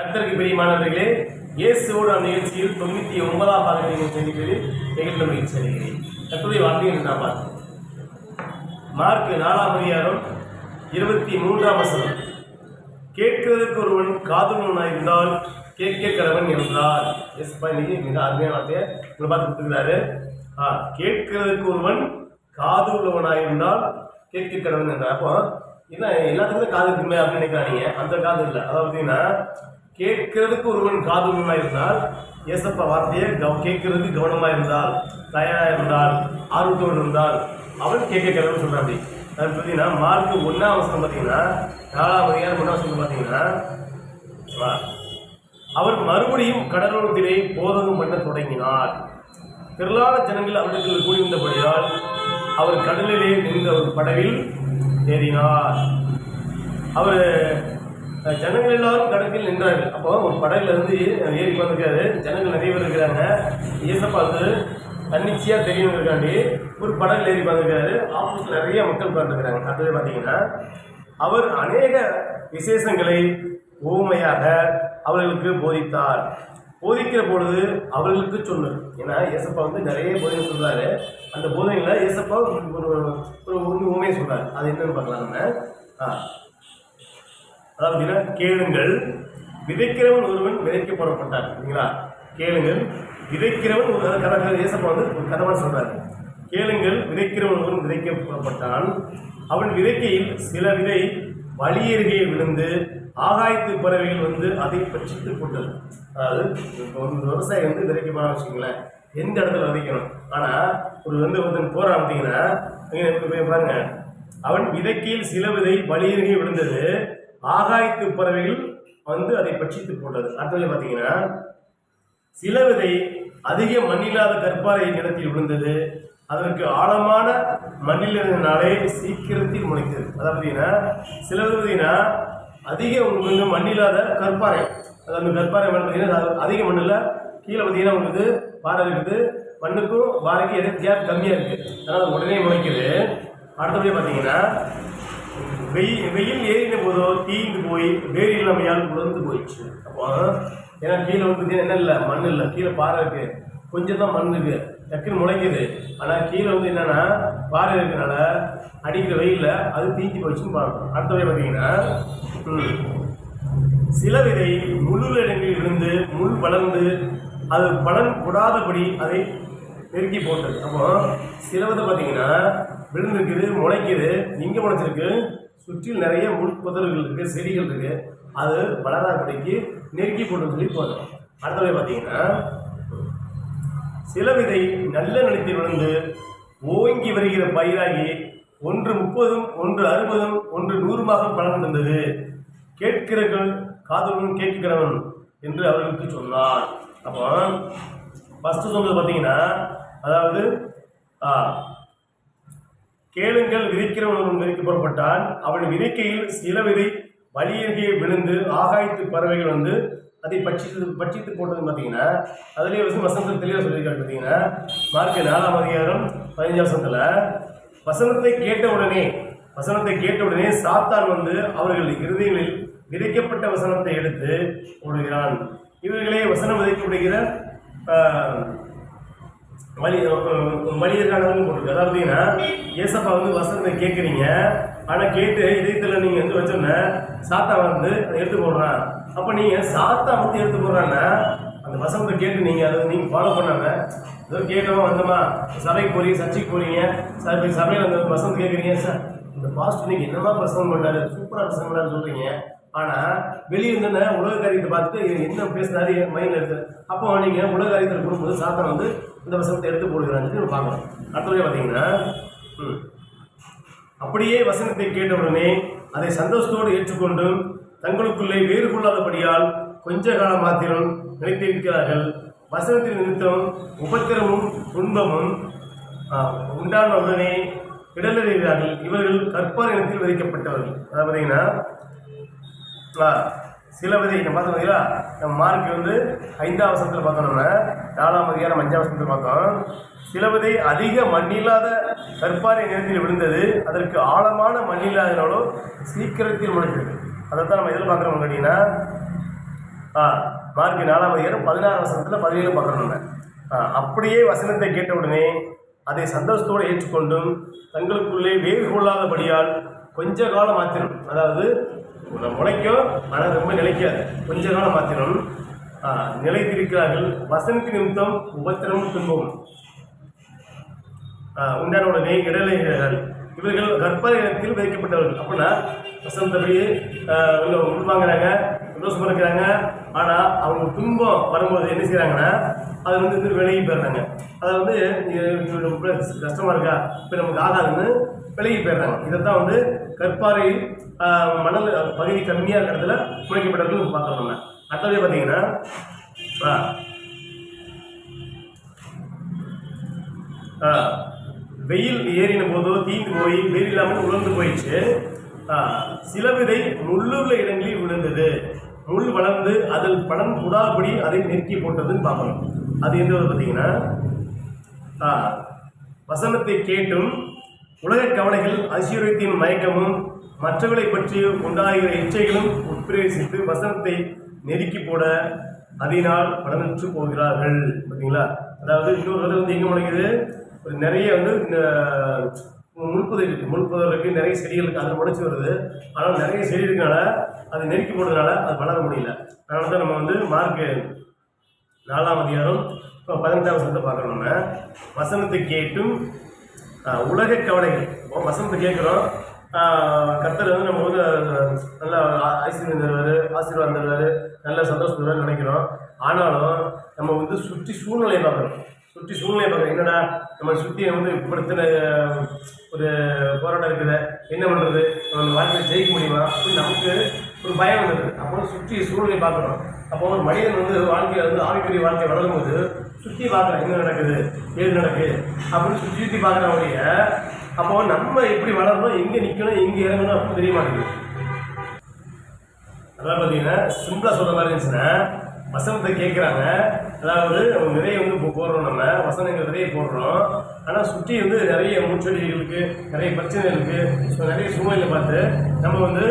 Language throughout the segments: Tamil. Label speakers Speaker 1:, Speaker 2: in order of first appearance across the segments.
Speaker 1: கர்த்தருக்கு பிரியமானவர்களே, இயேசுவோட நிகழ்ச்சியில் 99ஆம் பாகத்தை சந்திப்பதில் மிகுந்த மகிழ்ச்சி அடைகிறேன். கர்த்தருடைய வார்த்தையை நாம் பார்த்தோம். மார்க் 4ஆம் அதிகாரம் 23ஆம் வசனம். கேட்கிறதுக்கு ஒருவன் காதுள்ளவனாயிருந்தால் கேட்க கடவன் என்றார். இன்னைக்கு மிக அருமையான வார்த்தையை உங்களை பார்த்து கொடுத்துருக்கிறாரு. கேட்கிறதுக்கு ஒருவன் காது உள்ளவனாயிருந்தால் கேட்க கடவன் என்றார். அப்போ என்ன எல்லாத்துக்குமே காது இருக்குமே அப்படின்னு நினைக்கிறாங்க. அந்த காது இல்லை. அதாவது பார்த்தீங்கன்னா, கேட்கிறதுக்கு ஒருவன் காது உள்ளவனாக இருந்தால், ஏசப்பா வார்த்தையை கேட்கறதுக்கு கவனமாக இருந்தால், தயாராக இருந்தால், ஆர்வத்தோடு இருந்தால் அவன் கேட்க கடவுள்னு சொல்கிறான். அப்படி அது பார்த்தீங்கன்னா மார்க் 1ஆம் வசனம் பார்த்தீங்கன்னா 4ஆம் அதிகாரம் 1ஆம் வசனம் பார்த்தீங்கன்னா, அவர் மறுபடியும் கடலோரத்திலே போதகம் பண்ண தொடங்கினார். திரளான ஜனங்கள் அவர்களுக்கு கூடி வந்தபடியால் அவர் கடலிலே நின்ற ஒரு படவில் ஏறினார். அவர் ஜனங்கள் எல்லாரும் கடலில் நின்றார்கள். அப்போ ஒரு படகுல இருந்து ஏறி வந்திருக்காரு. ஜனங்கள் நிறைய பேர் இருக்கிறாங்க. ஏசப்பா வந்து தன்னிச்சையாக தெரியணுங்கிறக்காண்டி ஒரு படகுல ஏறி வந்திருக்காரு. ஆப்போசிட் நிறைய மக்கள் பார்த்துருக்கிறாங்க. அதுவே பார்த்தீங்கன்னா, அவர் அநேக விசேஷங்களை ஊமையாக அவர்களுக்கு போதித்தார். போதிக்கிற பொழுது அவர்களுக்கு சொன்னார். ஏன்னா ஏசப்பா வந்து நிறைய போதனை சொல்றாரு. அந்த போதனையில் ஏசப்பா ஒரு உண்மையை சொல்றாரு. அது என்னன்னு பார்க்கலாம் நம்ம. அதாவது கேளுங்கள், விதைக்கிறவன் ஒருவன் விதைக்க புறப்பட்டான். சரிங்களா? கேளுங்கள், விதைக்கிறவன் ஒரு கதை. ஏசப்பா வந்து ஒரு கதவா சொல்றாரு. கேளுங்கள், விதைக்கிறவன் ஒருவன் விதைக்க புறப்பட்டான். அவன் விதைக்கையில் சில விதை வழியருகே விழுந்து ஆகாயத்து பறவைகள் வந்து அதை பற்றித்து போட்டது. அதாவது ஒரு விவசாயி வந்து விதைக்க போறான்னு வச்சுக்கோங்களேன், எந்த இடத்துல விதைக்கணும். ஆனால் ஒருத்தன் போறான் பார்த்தீங்கன்னா, பாருங்க, அவன் விதைக்கையில் சில விதை வழியருகே விழுந்தது, ஆகாயத்து பறவைகள் வந்து அதை பற்றித்து போட்டது. அடுத்தது பார்த்தீங்கன்னா, சில விதை அதிக மண்ணில்லாத கற்பாறை நிலத்தில் விழுந்தது, அதற்கு ஆழமான மண்ணில் இருந்தனாலே சீக்கிரத்தில் முளைத்தது. அதாவது பார்த்தீங்கன்னா, சில விதைனா அதிக உங்களுக்கு மண்ணில்லாத கற்பாறை, அதாவது கற்பாறை மண் பார்த்தீங்கன்னா அதிக மண்ணில் கீழே பார்த்தீங்கன்னா உங்களுக்கு பாறை இருக்குது. மண்ணுக்கும் பாறைக்கு எதுவும் கேப் கம்மியாக இருக்குது, அதனால் உடனே முளைக்குது. அடுத்தபடி பார்த்தீங்கன்னா, வெயில் ஏறின போதோ தீந்து போய் வேறு இல்லாமையால் உலர்ந்து போயிடுச்சு. அப்போ ஏன்னா கீழே வந்து என்ன இல்லை, மண் இல்லை, கீழே பாறை இருக்குது, கொஞ்சம் தான் மண் இருக்குது, டக்குன்னு முளைக்குது. ஆனால் கீழே வந்து என்னென்னா பாறை இருக்கிறனால அடிக்கிற வெயிலில் அது தீஞ்சு போயிடுச்சுன்னு பார்க்கணும். அடுத்தபடி பார்த்தீங்கன்னா, சில விதை முழு இடங்களில் விழுந்து முள் வளர்ந்து அது பலன் கொடாதபடி அதை நெருக்கி போட்டது. அப்போ சில விதை பார்த்தீங்கன்னா விழுந்துருக்குது, முளைக்குது, இங்கே முளைச்சிருக்கு, சுற்றில் நிறைய முள் புதர்கள் இருக்குது, செடிகள் இருக்குது, அது வளராதபடிக்கு நெருக்கி போட்டுன்னு சொல்லி போதும். அடுத்தபடி பார்த்தீங்கன்னா, சில விதை நல்ல நிலத்தில் விழுந்து ஓங்கி வருகிற பயிராகி ஒன்று 30, ஒன்று 60, ஒன்று 100 பலன் தந்தது. கேட்கிறவர்கள் காதுடன் கேட்கிறவன் என்று அவர்களுக்கு சொன்னார். அப்போ ஃபஸ்ட்டு சொன்னது பார்த்தீங்கன்னா, அதாவது கேளுங்கள், விதைக்கிறவன் விதைக்க புறப்பட்டான். அவன் விதைக்கையில் சில விதை வழியருகே விழுந்து ஆகாயத்து பறவைகள் வந்து அதை பட்சித்து போட்டதுன்னு பார்த்தீங்கன்னா, அதுலேயே வசனத்தில் தெளிவாக சொல்லியிருக்காரு. பார்த்தீங்கன்னா மார்க் 4ஆம் அதிகாரம் 15ஆம் வசனத்தில், வசனத்தை கேட்ட உடனே சாத்தான் வந்து அவர்கள் இருதயங்களில் விதைக்கப்பட்ட வசனத்தை எடுத்து போடுகிறான். இவர்களே வசனம் விதைக்கப்படுகிற வழியர்கானவங்க போட்டிருக்கு. அதாவது பார்த்தீங்கன்னா, ஏசப்பா வந்து வசனத்தை கேட்குறீங்க, ஆனால் கேட்டு இதயத்தில் நீங்கள் வந்து வச்சோன்னா சாத்தா வந்து அதை எடுத்து போடுறான். அப்போ நீங்கள் சாத்தா வந்து எடுத்து போடுறான்னா அந்த வசனத்தை கேட்டு நீங்கள் அதை நீங்கள் ஃபாலோ பண்ணாமல் ஏதோ கேட்டோம் வந்தோமா, சபைக்கு போகிறீங்க, சர்ச்சைக்கு போகிறீங்க, சபையில் அந்த வசனத்தை கேட்குறீங்க, சார் இந்த பாஸ்ட் நீங்கள் என்னமா பிரசங்கம் பண்ணாரு, சூப்பராக பிரசங்கம் பண்ணாரு சொல்கிறீங்க. ஆனால் வெளியே இருந்த உலக காரியத்தை பார்த்துட்டு என்ன பேசினாரு மைண்டில் இருக்குது. அப்போ நீங்கள் உலக காரியத்தில் போடும்போது சாத்தா வந்து இந்த வசனத்தை எடுத்து போடுகிறான்னு நம்ம பார்க்கணும். அடுத்தபடியாக பார்த்தீங்கன்னா, அப்படியே வசனத்தை கேட்டவுடனே அதை சந்தோஷத்தோடு ஏற்றுக்கொண்டு தங்களுக்குள்ளே வேறு கொள்ளாதபடியால் கொஞ்ச காலம் மாத்திரம் நினைத்திருக்கிறார்கள். வசனத்தின் நிமித்தம் உபத்திரமும் துன்பமும் உண்டான உடனே இடலறிகிறார்கள். இவர்கள் கற்பார் இனத்தில் விதைக்கப்பட்டவர்கள். அதாவது பார்த்தீங்கன்னா, சில விதை பார்த்தோம். நம்ம மார்க் வந்து 5ஆம் வசனத்தில் பார்த்தோம், நம்ம 4ஆம் அதிகாரம் 5ஆம் வசனத்தில் பார்த்தோம். சில விதை அதிக மண்ணில்லாத கற்பாறை நிலத்தில் விழுந்தது, அதற்கு ஆழமான மண்ணில்லாதனாலும் சீக்கிரத்தில் முளைத்தது. அதைத்தான் நம்ம எதிர்பார்க்குறோம். கேட்டீங்கன்னா, மார்க் 4ஆம் அதிகாரம் 16 வசனத்தில் 17 பார்க்குறோம் நம்ம. அப்படியே வசனத்தை கேட்டவுடனே அதை சந்தோஷத்தோடு ஏற்றுக்கொண்டும் தங்களுக்குள்ளே வேறு கொள்ளாதபடியால் கொஞ்ச காலம் மாத்திரம், அதாவது முளைக்கும் ஆனால் ரொம்ப நிலைக்காது, கொஞ்ச காலம் மாத்திரம் நிலைத்திருக்கிறார்கள். வசனத்தின் நிமித்தம் உபத்திரமும் துன்பமும் உண்டான உடனே இடலைகள். இவர்கள் கர்ப்பத்தில் விதைக்கப்பட்டவர்கள். அப்படின்னா வசந்தபடியே உள்வாங்கிறாங்க, சந்தோஷமா இருக்கிறாங்க. ஆனால் அவங்க துன்பம் வரும்போது என்ன செய்கிறாங்கன்னா அது வந்து விலகி போயிடுறாங்க. அதை வந்து கஷ்டமாக இருக்கா, இப்போ நமக்கு ஆகாதுன்னு விலகி போயிடுறாங்க. இதைத்தான் வந்து கற்பாறையில் மணல் பகுதி கம்மியாக இருக்கிற இடத்துல குறைக்கப்பட்டவர்கள் பார்க்குறோம் நம்ம. அடுத்தது பார்த்தீங்கன்னா வெயில் ஏறின போதோ தீந்து போய் வெயில் இல்லாமல் உலர்ந்து போயிடுச்சு. சில விதை முள்ளுள்ள இடங்களில் விழுந்தது, முள் வளர்ந்து அதில் படம் கூடாதபடி அதை நெருக்கி போட்டதுன்னு பார்க்கணும். அது எந்த பார்த்தீங்கன்னா வசனத்தை கேட்டும் உலக கவலைகள் ஐஸ்வர்யத்தின் மயக்கமும் மற்றவர்களை பற்றி உண்டாகிற இச்சைகளும் உட்பிரவேசித்து வசனத்தை நெருக்கி போட அதனால் பலனற்று போகிறார்கள். பார்த்தீங்களா? அதாவது இன்னொரு கதை வந்து எங்கே முளைக்குது, ஒரு நிறைய வந்து முள்புதருக்கு நிறைய செடிகள் இருக்குது, அதில் முளைச்சி வருது. ஆனால் நிறைய செடி இருக்கனால அது நெருக்கி போடுறதுனால அது வளர முடியல. அதனால தான் நம்ம வந்து மார்க் 4ஆம் அதிகாரம் 18ஆம் வசனத்தை பார்க்குறோம். நம்ம வசனத்தை கேட்டும் உலக கவலைகள், வசனத்தை கேட்குறோம், கர்த்தர் வந்து நம்ம வந்து நல்லா ஐஸ்வர்யம் தருவார், ஆசீர்வாதம் தருவார், நல்ல சந்தோஷம் தருவார்னு நினைக்கிறோம். ஆனாலும் நம்ம வந்து சுற்றி சூழ்நிலையை பார்க்குறோம். என்னடா நம்ம சுற்றி வந்து இப்படித்தின ஒரு போராட்டம் இருக்குது, என்ன பண்ணுறது, நம்ம வாழ்க்கையை ஜெயிக்க முடியுமா அப்படின்னு நமக்கு ஒரு பயம் வந்துடுது. அப்போ சுற்றி சூழ்நிலை பார்க்குறோம். அப்போ ஒரு மனிதன் வந்து வாழ்க்கையில் வந்து ஆவிக்குரிய வாழ்க்கை வளரும்போது சுற்றி பார்க்குறேன், என்ன நடக்குது, ஏது நடக்குது அப்படின்னு சுற்றி பார்க்குறவங்க. அப்போ நம்ம எப்படி வளரணும், எங்கே நிற்கணும், எங்கே இறங்கணும் அப்படின்னு தெரிய மாட்டேங்குது. அதான் பார்த்தீங்கன்னா சிம்பிளாக சொல்கிற மாதிரி இருந்துச்சுன்னா வசனத்தை கேட்குறாங்க. அதாவது நிறைய வந்து போடுறோம், நம்ம வசனங்கள் நிறைய போடுறோம். ஆனால் சுற்றி வந்து நிறைய மூச்சடிகளுக்கு நிறைய பிரச்சனைகள் இருக்குது. ஸோ நிறைய சூழ்நிலை பார்த்து நம்ம வந்து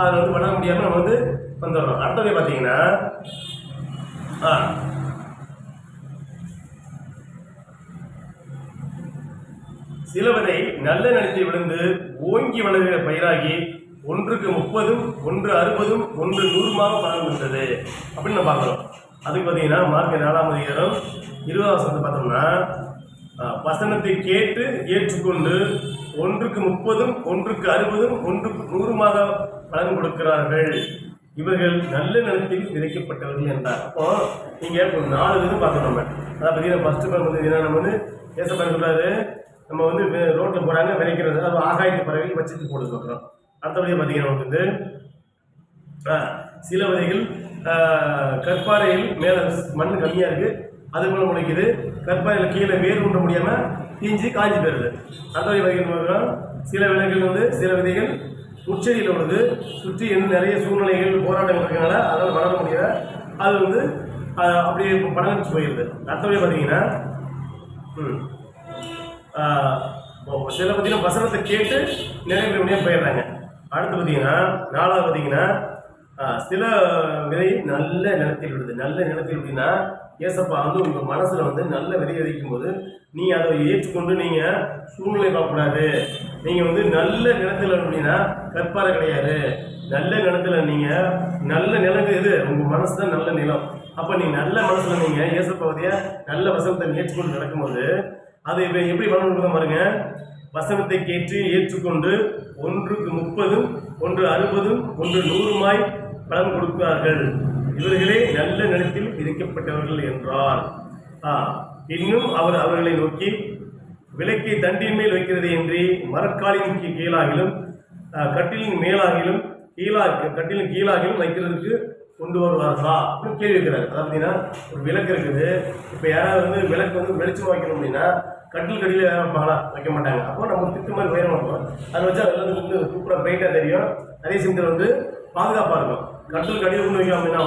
Speaker 1: அதில் வந்து பண்ண முடியாமல் நம்ம வந்து வந்துடுறோம். அடுத்தது பார்த்தீங்கன்னா சிலவரை நல்ல நிலத்தில் விழுந்து ஓங்கி வளர்கிற பயிராகி ஒன்றுக்கு 30, ஒன்று 60, ஒன்று 100 பலன் கொடுத்தது அப்படின்னு நம்ம பார்க்குறோம். அதுக்கு பார்த்தீங்கன்னா மார்க் 4ஆம் அதிகாரம் 20ஆம் வசனத்தை பார்த்தோம்னா வசனத்தை கேட்டு ஏற்றுக்கொண்டு ஒன்றுக்கு 30, ஒன்றுக்கு 60, ஒன்றுக்கு 100 பலன் கொடுக்கிறார்கள். இவர்கள் நல்ல நிலத்தில் விதைக்கப்பட்டவர்கள் என்றார். அப்போ நீங்கள் ஒரு 4 இது பார்க்கணும். நம்ம அதாவது பார்த்தீங்கன்னா ஃபஸ்ட்டு பலன் பார்த்தீங்கன்னா நம்ம வந்து ஏசப்பன் சொல்கிறாரு, நம்ம வந்து ரோட்டில் போகிறாங்க விதைக்கிறது, அது ஆகாயத்து பறவைகள் வச்சுட்டு போட்டு பார்க்குறோம். அடுத்தபடியாக பார்த்தீங்கன்னா நமக்கு வந்து சில விதைகள் கற்பாறையில் மேலே மண் கம்மியாக இருக்குது, அது போல முளைக்குது. கற்பாறையில் கீழே வேர் ஊன்ற முடியாமல் தீஞ்சு காஞ்சி போயிடுது. அடுத்தபடி பார்த்தீங்கன்னா சில விதைகள் வந்து சில விதைகள் உச்சரியில் வருது, சுற்றி இன்னும் நிறைய சூழ்நிலைகள் போராட்டங்கள் இருக்கிறனால அதனால் வளர முடியல, அது வந்து அப்படியே படங்கிச்சு போயிடுது. அடுத்தபடி பார்த்தீங்கன்னா சில பார்த்தீங்கன்னா வசனத்தை கேட்டு நிறைய பேர் முடியாது போயிடுறாங்க. அடுத்து பார்த்தீங்கன்னா 4ஆவது பார்த்தீங்கன்னா சில விதை நல்ல நிலத்தில் விடுது. நல்ல நிலத்தில் விடுனா ஏசப்பா வந்து உங்கள் மனசில் வந்து நல்ல விதை விதைக்கும் போது நீங்கள் அதை ஏற்றுக்கொண்டு நீங்கள் சூழ்நிலை பார்க்கக்கூடாது. நீங்கள் வந்து நல்ல நிலத்தில் அப்படின்னா கற்பாறை கிடையாது, நல்ல நிலத்தில் நீங்கள் நல்ல நிலம் எது உங்கள் மனசு தான் நல்ல நிலம். அப்போ நீங்கள் நல்ல மனசில் நீங்கள் ஏசப்பாவதைய நல்ல வசனத்தை ஏற்றுக்கொண்டு நடக்கும்போது அது எப்படி பலன் கொடுக்க பாருங்க. வசனத்தை கேட்டு ஏற்றுக்கொண்டு ஒன்றுக்கு 30, ஒன்று 60, ஒன்று 100 பலன் கொடுக்கிறார்கள். இவர்களே நல்ல நிலத்தில் விதைக்கப்பட்டவர்கள் என்றார். இன்னும் அவர் அவர்களை நோக்கி விளக்கை தண்டின் மேல் வைக்கிறது என்று மரக்காலின் கீழாகிலும் கட்டிலின் மேலாகிலும் கட்டிலின் கீழாகிலும் வைக்கிறதுக்கு கொண்டு வருவார்களா அப்படின்னு கேள்வி வைக்கிறார். அதாவது பார்த்தீங்கன்னா ஒரு விளக்கு இருக்குது, இப்போ யாராவது வந்து விளக்கு வந்து வெளிச்சம் வைக்கணும் அப்படின்னா கட்டில் கடியில் யாரும் வைப்பாங்களா, வைக்க மாட்டாங்க. அப்போ நம்ம திட்டு மாதிரி உயரம் வைப்போம், அதை வச்சு அதில் வந்து சூப்பராக பிரைட்டாக தெரியும், அதே சமயத்தில் வந்து பாதுகாப்பாக இருக்கும். கட்டில் கடியில் கொண்டு வைக்க அப்படின்னா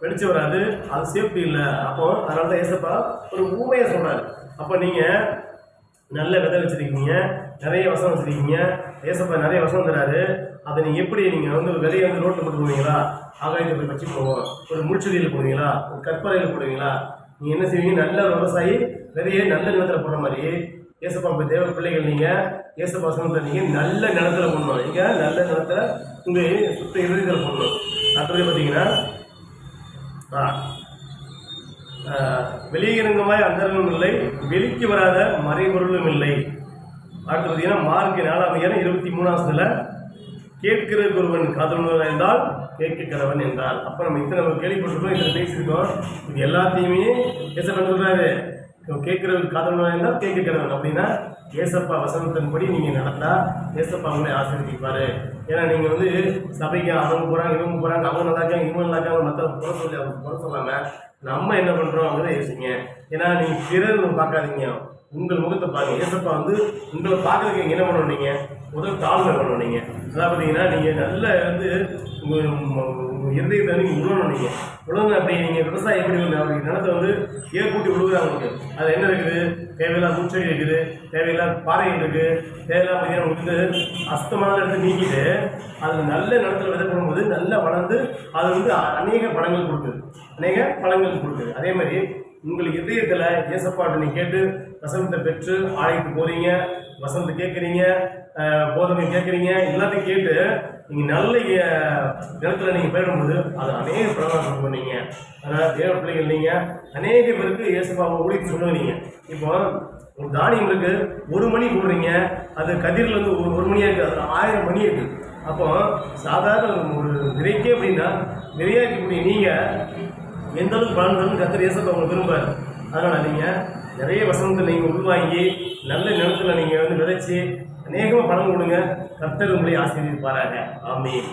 Speaker 1: வெளிச்சம் வராது, அது சேஃப்டி இல்லை. அப்போ அதனால தான் ஏசப்பா ஒரு ஊமையை சொல்கிறாரு. அப்போ நீங்கள் நல்ல விதை வச்சிருக்கீங்க, நிறைய வசனம் வச்சிருக்கீங்க, ஏசப்பா நிறைய வசனம் தராரு. அதை நீங்கள் எப்படி நீங்கள் வந்து விதையை வந்து ரோட்டில் போட்டு போவீங்களா, ஆகாயத்தை போய் வச்சு போவோம், ஒரு முள்செடியில் போடுவீங்களா, ஒரு கற்பறையில் போடுவீங்களா? நீங்கள் என்ன செய்வீங்க? நல்ல ஒரு விவசாயி விதையை நல்ல நிலத்தில் போடுற மாதிரி ஏசப்பா இப்போ தேவ பிள்ளைகள் நீங்கள் ஏசப்பா வசனத்தை நீங்கள் நல்ல நிலத்தில் போடணும். நீங்கள் நல்ல நிலத்தில் உங்கள் சுத்த இறுதியில் போடணும். அடுத்தது பார்த்தீங்கன்னா வெளியிறங்கமாய் அந்தரங்களும் இல்லை, வெளிக்கு வராத மறைபொருளும் இல்லை. அடுத்து பார்த்தீங்கன்னா மார்க் 4:23 கேட்கிறதுக்கு ஒருவன் காதலன் என்றால் கேட்க கடவன் என்றார். அப்போ நம்ம இத்தனை கேள்விப்பட்டிருக்கோம், இத்தனை பேசியிருக்கோம். இது எல்லாத்தையுமே ஏசப்பா சொல்றாரு, கேட்கிறவருக்கு காதலன் என்றால் கேட்க கடவன். அப்படின்னா ஏசப்பா வசனத்தின்படி நீங்கள் நடந்தா ஏசப்பா அவங்களே ஆசீர்வதிப்பாரு. ஏன்னா நீங்கள் வந்து சபைக்கு அவங்க போகிறாங்க, இவங்க போகிறாங்க, அவங்க நல்லா இருக்காங்க, இவங்க நல்லா இருக்காங்க, மற்ற குறை சொல்லி அவங்க குறை சொல்லாமல் நம்ம என்ன பண்ணுறோம் அப்படிதான் யோசிங்க. ஏன்னா நீங்கள் பிறர் பார்க்காதீங்க, உங்கள் முகத்தை பாருங்க. ஏசப்பா வந்து உங்களை பார்க்குறதுக்கு நீங்கள் என்ன பண்ணணும்? நீங்கள் முதல் தாழ்மை பண்ணணும். நீங்கள் அதான் பார்த்தீங்கன்னா நீங்கள் நல்ல வந்து உங்கள் இருதயத்தை நீங்கள் உழணும். நீங்கள் உழவு அப்படி நீங்கள் விவசாயம் எப்படி அவங்களுக்கு நிலத்தை வந்து ஏற்பூட்டி விழுகுறாங்களுக்கு அது என்ன இருக்குது? தேவையில்லாத முச்செடி இருக்குது, தேவையில்லாத பாறைகள் இருக்குது, தேவையில்லாத பார்த்தீங்கன்னா வந்து அஸ்தமான எடுத்து நீக்கிட்டு அது நல்ல நிலத்தில் விதைப்படும் போது நல்லா வளர்ந்து அது வந்து அநேக பழங்கள் கொடுக்குது. அதே மாதிரி உங்களுக்கு இதயத்தில் ஏசப்பாட்டை நீ கேட்டு வசனத்தை பெற்று ஆலயத்துக்கு போகிறீங்க, வசனத்தை கேட்குறீங்க, போதனை கேட்குறீங்க, எல்லாத்தையும் கேட்டு நீங்கள் நல்ல நிலத்தில் நீங்கள் போயிடும்போது அது அநேக பிரகாசம் பண்ணீங்க. அதனால் தேவ பிள்ளைகள் நீங்கள் அநேக பேருக்கு ஏசப்பாவை ஊழித்து சொல்லுவீங்க. இப்போ ஒரு தானியம் இருக்குது, 1 மணி போடுறீங்க, அது கதிரில் வந்து 1 மணியாக இருக்குது, அதில் 1000 மணி இருக்குது. அப்போ சாதாரண ஒரு விதைக்கே அப்படின்னா விதையாக்கக்கூடிய நீங்கள் எந்த அளவுக்கு பலன் கர்த்தர் ஏசப்பா அவங்க விரும்பாரு. அதனால் நீங்கள் நிறைய வசனத்தில் நீங்கள் உள்வாங்கி நல்ல நிலத்தில் நீங்கள் வந்து விதைச்சி அநேகமாக பலன் கொடுங்க. கர்த்தர் உங்களை ஆசீர்வதிப்பாராக. ஆமென்.